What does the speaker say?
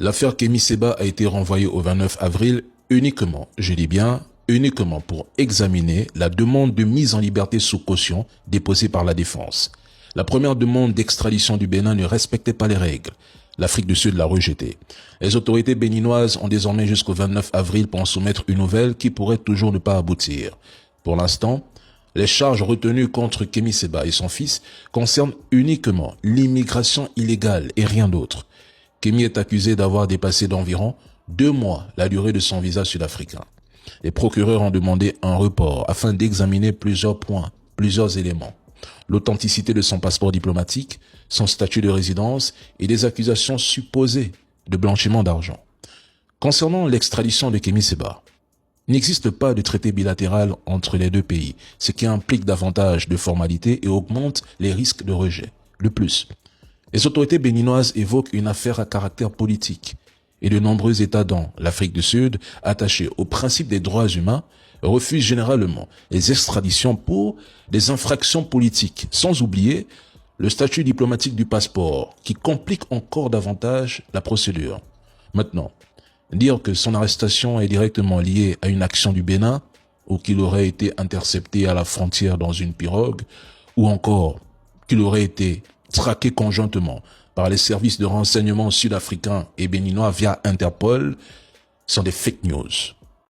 L'affaire Kémy Séba a été renvoyée au 29 avril uniquement, je dis bien uniquement pour examiner la demande de mise en liberté sous caution déposée par la défense. La première demande d'extradition du Bénin ne respectait pas les règles. L'Afrique du Sud l'a rejetée. Les autorités béninoises ont désormais jusqu'au 29 avril pour en soumettre une nouvelle qui pourrait toujours ne pas aboutir. Pour l'instant, les charges retenues contre Kémy Séba et son fils concernent uniquement l'immigration illégale et rien d'autre. Kémy est accusé d'avoir dépassé d'environ 2 mois la durée de son visa sud-africain. Les procureurs ont demandé un report afin d'examiner plusieurs points, plusieurs éléments. L'authenticité de son passeport diplomatique, son statut de résidence et des accusations supposées de blanchiment d'argent. Concernant l'extradition de Kémy Séba, il n'existe pas de traité bilatéral entre les deux pays, ce qui implique davantage de formalités et augmente les risques de rejet. De plus, les autorités béninoises évoquent une affaire à caractère politique et de nombreux États dont l'Afrique du Sud, attachés au principe des droits humains, refusent généralement les extraditions pour des infractions politiques, sans oublier le statut diplomatique du passeport qui complique encore davantage la procédure. Maintenant, dire que son arrestation est directement liée à une action du Bénin ou qu'il aurait été intercepté à la frontière dans une pirogue ou encore qu'il aurait été traqué conjointement par les services de renseignement sud-africains et béninois via Interpol sont des fake news.